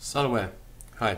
Salaway. Hi.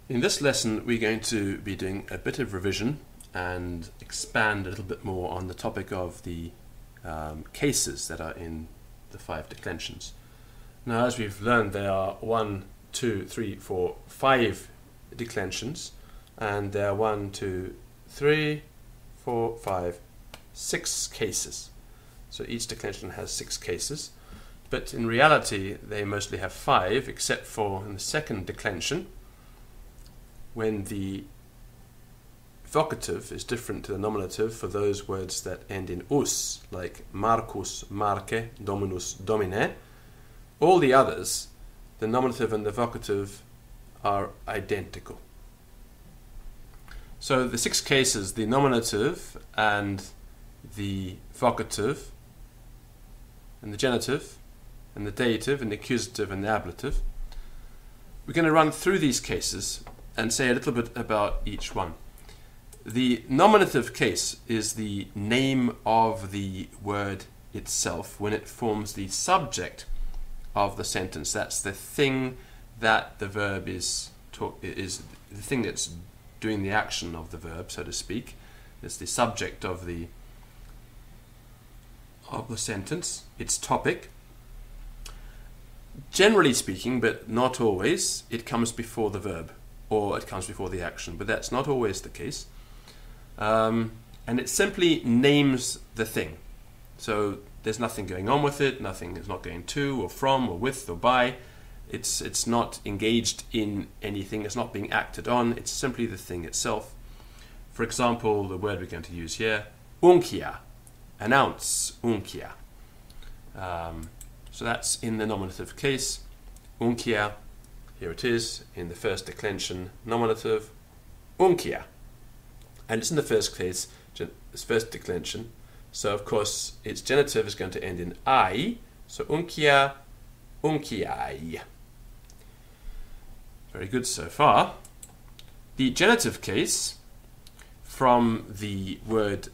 In this lesson we're going to be doing a bit of revision and expand a little bit more on the topic of the cases that are in the 5 declensions. Now, as we've learned, there are 1, 2, 3, 4, 5 declensions, and there are 1, 2, 3, 4, 5, 6 cases. So each declension has 6 cases. But in reality, they mostly have 5, except for in the second declension, when the vocative is different to the nominative for those words that end in us, like Marcus, Marce, Dominus, Domine. All the others, the nominative and the vocative, are identical. So the 6 cases, the nominative and the vocative and the genitive and the dative and the accusative and the ablative. We're going to run through these cases and say a little bit about each one. The nominative case is the name of the word itself when it forms the subject of the sentence. That's the thing that the verb is the thing that's doing the action of the verb, so to speak. It's the subject of the sentence, its topic. Generally speaking, but not always, it comes before the verb or it comes before the action, but that's not always the case. And it simply names the thing. So there's nothing going on with it, nothing is not going to or from or with or by. It's not engaged in anything, it's not being acted on, it's simply the thing itself. For example, the word we're going to use here, unkia, announce, unkia. So that's in the nominative case. Unkia, here it is, in the first declension, nominative, unkia. And it's in the first case, this first declension. So of course, its genitive is going to end in I. So unkia, unkiai. Very good so far. The genitive case, from the word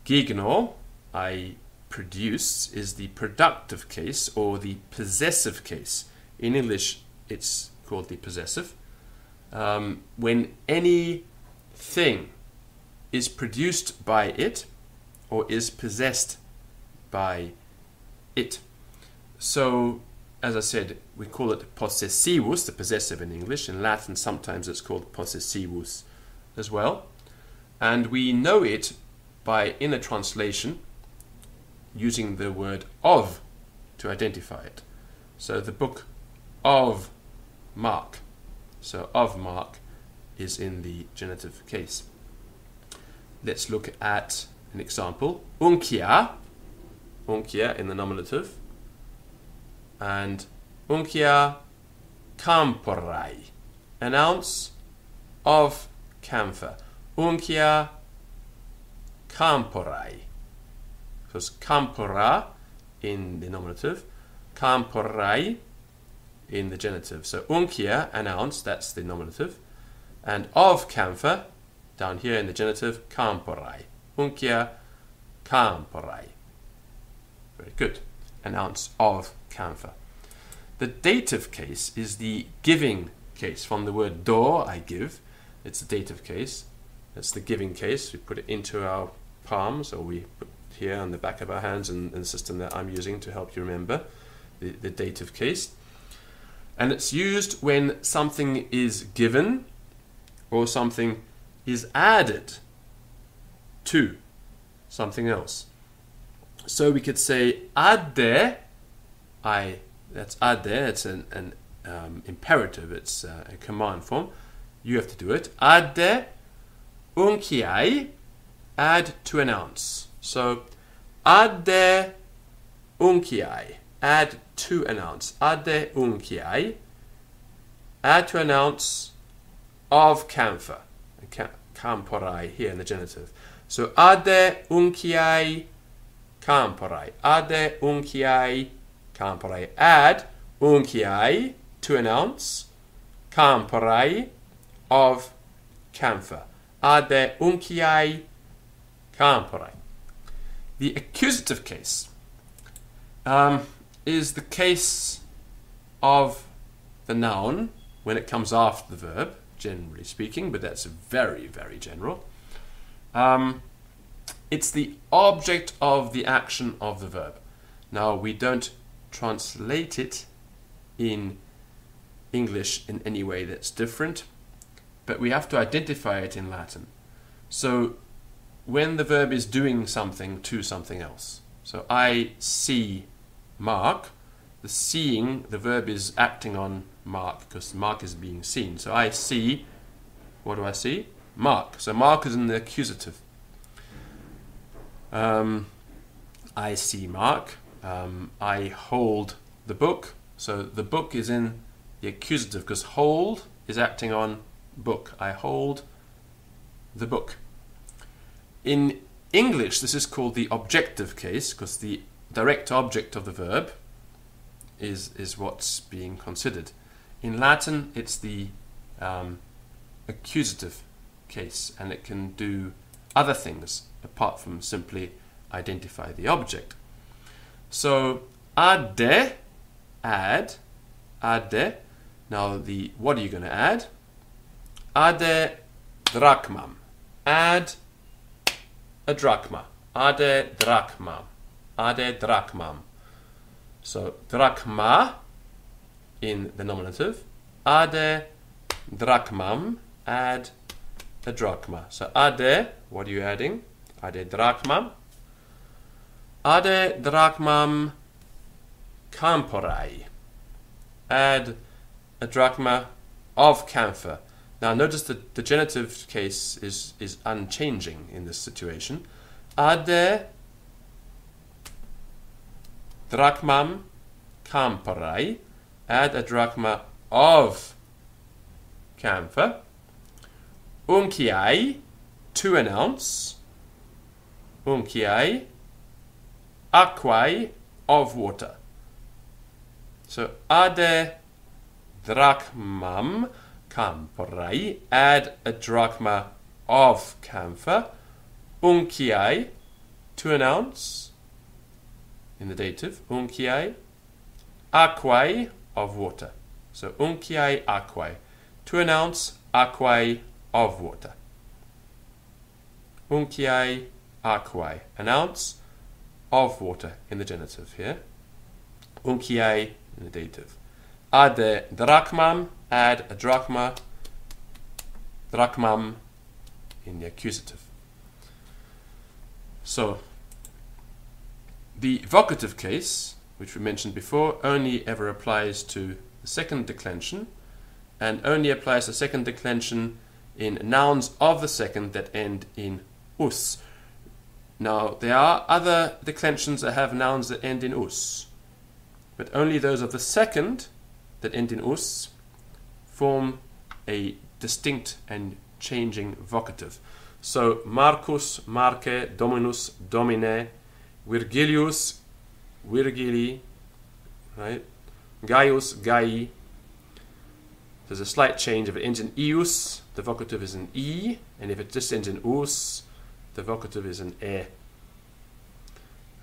gegno, I produce, is the productive case or the possessive case. In English, it's called the possessive. When any thing is produced by it or is possessed by it. So, as I said, we call it possessivus, the possessive in English. In Latin, sometimes it's called possessivus as well. And we know it by inner translation, using the word of to identify it. So the book of Mark. So of Mark is in the genitive case. Let's look at an example. Unkia, unkia in the nominative, and unkia camporai, an ounce of camphor. Unkia camporai. Because campora in the nominative, camporai in the genitive. So unkia, an ounce, that's the nominative, and of camphor, down here in the genitive, camporai. Unkia camporai. Very good. An ounce of camphor. The dative case is the giving case. From the word do, I give. It's the dative case. That's the giving case. We put it into our palms, or we put here on the back of our hands in the system that I'm using to help you remember the dative case. And it's used when something is given or something is added to something else. So we could say adde, that's adde, it's an imperative, it's a command form. You have to do it. Adde unkiai, add to an ounce. So adde unkiai, add to an ounce. Adde unkiai, add to an ounce of camphor. Camporai here in the genitive. So adde unkiai camporai. Adde unkiai camporai. Add unkiai to an ounce. Camporai of camphor. Adde unkiai camporai. The accusative case is the case of the noun when it comes after the verb, generally speaking, but that's very, very general. It's the object of the action of the verb. Now, we don't translate it in English in any way that's different, but we have to identify it in Latin. So when the verb is doing something to something else, so I see Mark, the seeing, the verb is acting on Mark because Mark is being seen. So I see, what do I see? Mark. So Mark is in the accusative. I see Mark. I hold the book. So the book is in the accusative because hold is acting on book. I hold the book. In English, this is called the objective case because the direct object of the verb is what's being considered. In Latin, it's the accusative case, and it can do other things apart from simply identify the object. So ade, add, ade. Now what are you going to add? Ade drachmam. Add a drachma. Ade drachmam. Ade drachmam. So drachma in the nominative. Ade drachmam. Add a drachma. So ade, what are you adding? Ade drachmam. Ade drachmam camporai. Add a drachma of camphor. Now notice that the genitive case is unchanging in this situation. Ade drachmam camporai. Add a drachma of camphor. Unciai, to an ounce. Unciai, aquae, of water. So ade drachmam camporai, add a drachma of camphor. Unciai, to an ounce, in the dative. Unciai, aquae, of water. So unciai aquae, to an ounce, aquae, of water. Unciai aquae, an ounce of water in the genitive here. Unciai in the dative. Ade drachmam, add a drachma. Drachmam in the accusative. So the vocative case, which we mentioned before, only ever applies to the second declension, and only applies the second declension in nouns of the second that end in us. Now, there are other declensions that have nouns that end in us, but only those of the second that end in us form a distinct and changing vocative. So, Marcus, Marce, Dominus, Domine, Virgilius, Virgili, right? Gaius, Gai. There's a slight change. If it ends in ius, the vocative is an e, and if it just ends in us, the vocative is an e.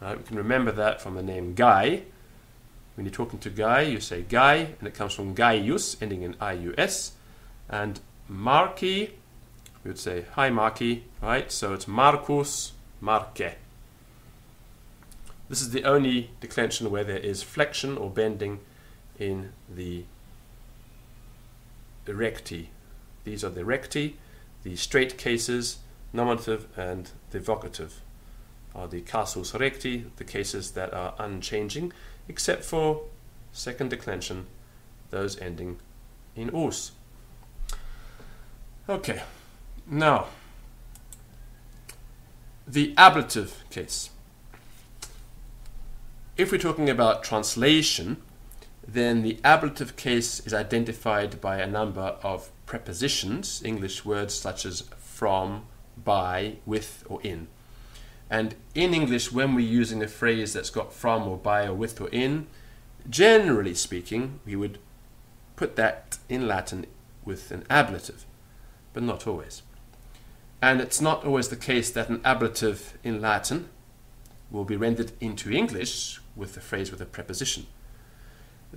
Right, we can remember that from the name Guy. When you're talking to Guy, you say Guy, and it comes from Gaius, ending in ius. And Marci, we would say hi Marci, right? So it's Marcus, Marce. This is the only declension where there is flexion or bending in the recti. These are the recti, the straight cases, nominative, and the vocative are the casus recti, the cases that are unchanging, except for second declension, those ending in us. Okay, now the ablative case. If we're talking about translation, then the ablative case is identified by a number of prepositions, English words such as from, by, with, or in. And in English, when we're using a phrase that's got from or by or with or in, generally speaking, we would put that in Latin with an ablative, but not always. And it's not always the case that an ablative in Latin will be rendered into English with the phrase with a preposition.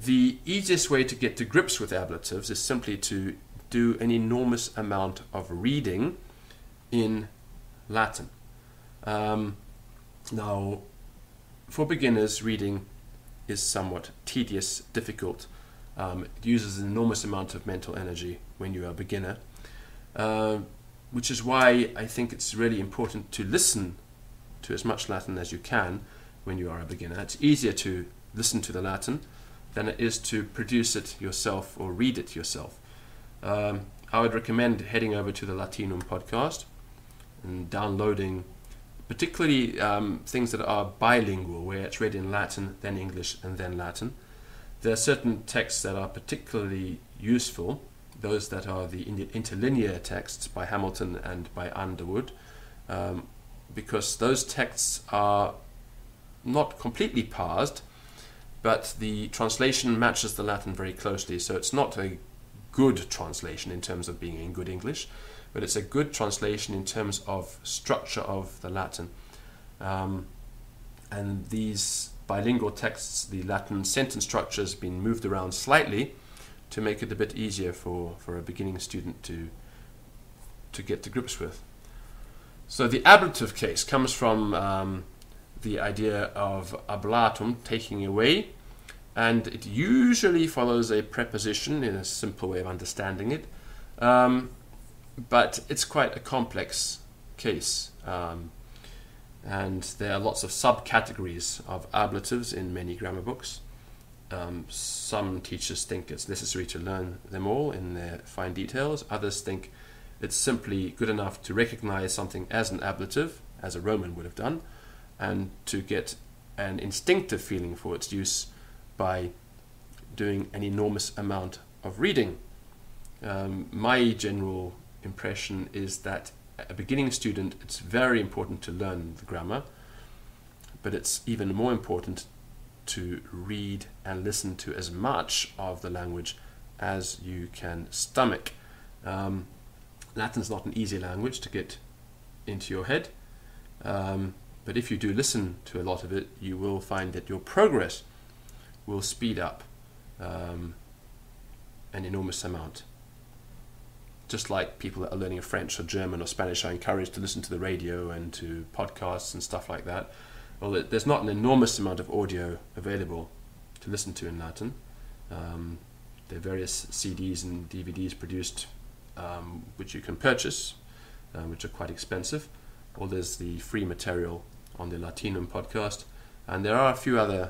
the easiest way to get to grips with ablatives is simply to do an enormous amount of reading in Latin. Now, for beginners, reading is somewhat tedious, difficult. It uses an enormous amount of mental energy when you are a beginner, which is why I think it's really important to listen to as much Latin as you can when you are a beginner. It's easier to listen to the Latin than it is to produce it yourself or read it yourself. I would recommend heading over to the Latinum podcast and downloading particularly things that are bilingual, where it's read in Latin, then English, and then Latin. There are certain texts that are particularly useful, those that are the interlinear texts by Hamilton and by Underwood, because those texts are not completely parsed, but the translation matches the Latin very closely, so it's not a good translation in terms of being in good English, but it's a good translation in terms of structure of the Latin. And these bilingual texts, the Latin sentence structure has been moved around slightly to make it a bit easier for a beginning student to get to grips with. So the ablative case comes from the idea of ablatum, taking away, and it usually follows a preposition in a simple way of understanding it. But it's quite a complex case, and there are lots of subcategories of ablatives in many grammar books. Some teachers think it's necessary to learn them all in their fine details. Others think it's simply good enough to recognize something as an ablative, as a Roman would have done, and to get an instinctive feeling for its use by doing an enormous amount of reading. My general impression is that a beginning student, it's very important to learn the grammar, but it's even more important to read and listen to as much of the language as you can stomach. Latin's not an easy language to get into your head, but if you do listen to a lot of it, you will find that your progress will speed up an enormous amount. Just like people that are learning French or German or Spanish are encouraged to listen to the radio and to podcasts and stuff like that. Well, there's not an enormous amount of audio available to listen to in Latin. There are various CDs and DVDs produced which you can purchase, which are quite expensive. Or there's the free material on the Latinum podcast. And there are a few other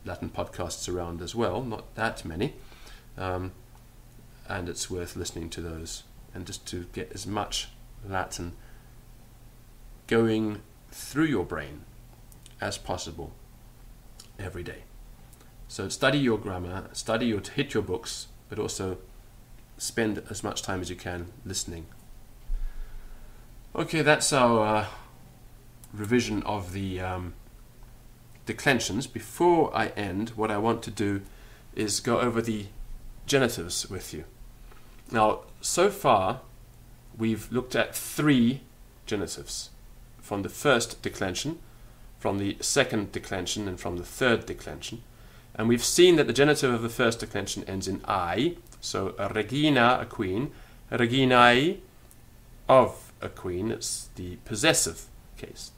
Latin podcasts around as well, not that many. And it's worth listening to those, and just to get as much Latin going through your brain as possible every day. So study your grammar, hit your books, but also spend as much time as you can listening. Okay, that's our revision of the declensions. Before I end, what I want to do is go over the genitives with you. Now, so far, we've looked at 3 genitives, from the first declension, from the second declension, and from the third declension. And we've seen that the genitive of the first declension ends in I, so regina, a queen, reginae, of a queen, it's the possessive case.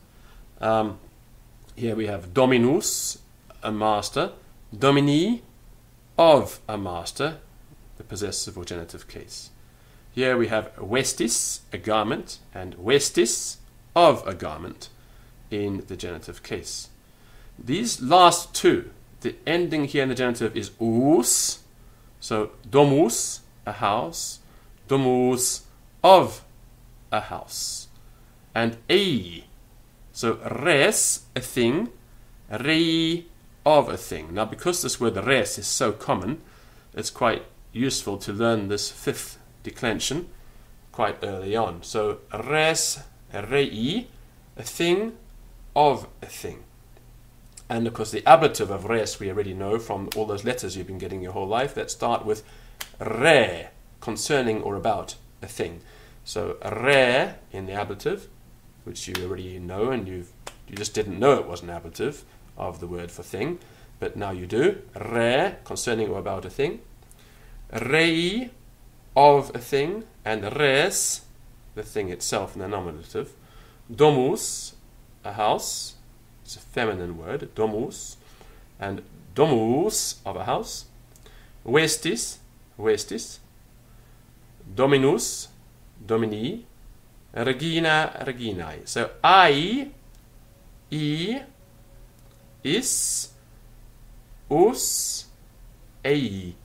Here we have dominus, a master, domini, of a master, the possessive or genitive case. Here we have vestis, a garment, and vestis, of a garment, in the genitive case. These last 2, the ending here in the genitive is us, so domus, a house, domus, of a house, and ei, so res, a thing, rei, of a thing. Now, because this word res is so common, it's quite useful to learn this 5th declension quite early on. So res, rei, a thing, of a thing. And of course the ablative of res we already know from all those letters you've been getting your whole life that start with re, concerning or about a thing. So re in the ablative, which you already know, and you just didn't know it was an ablative of the word for thing. but now you do. Re, concerning or about a thing. Rei, of a thing. And res, the thing itself in the nominative. Domus, a house. It's a feminine word, domus. And domus, of a house. Vestis, vestis. Dominus, domini. Regina, reginae. So I, is, us, ei.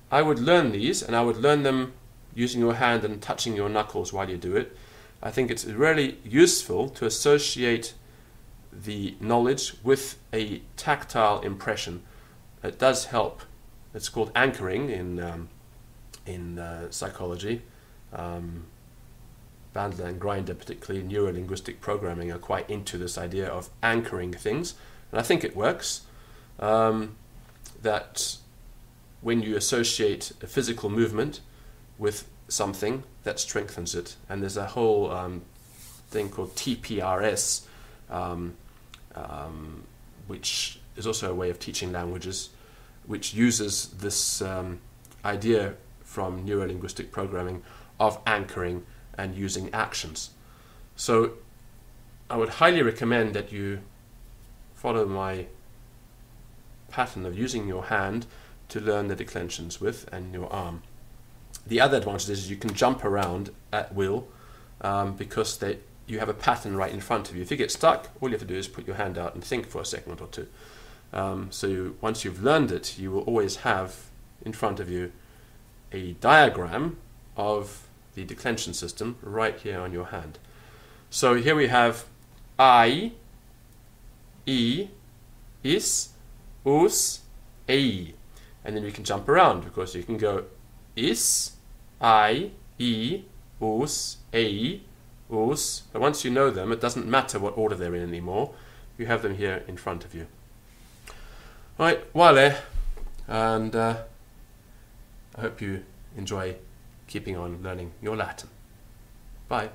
I would learn these, and I would learn them using your hand and touching your knuckles while you do it. I think it's really useful to associate the knowledge with a tactile impression. It does help. It's called anchoring in psychology. Bandler and Grinder, particularly neuro-linguistic programming, are quite into this idea of anchoring things, and I think it works. That when you associate a physical movement with something, that strengthens it. And there's a whole thing called TPRS, which is also a way of teaching languages, which uses this idea from neuro-linguistic programming of anchoring and using actions. So I would highly recommend that you follow my pattern of using your hand to learn the declensions with, and your arm. The other advantage is you can jump around at will because you have a pattern right in front of you. If you get stuck, all you have to do is put your hand out and think for a second or two. Once you've learned it, you will always have in front of you a diagram of the declension system right here on your hand. So here we have I, is, us, ei. And then we can jump around because you can go is, I, us, ei, us. But once you know them, it doesn't matter what order they're in anymore. You have them here in front of you. Right, vale. And I hope you enjoy keeping on learning your Latin. Bye.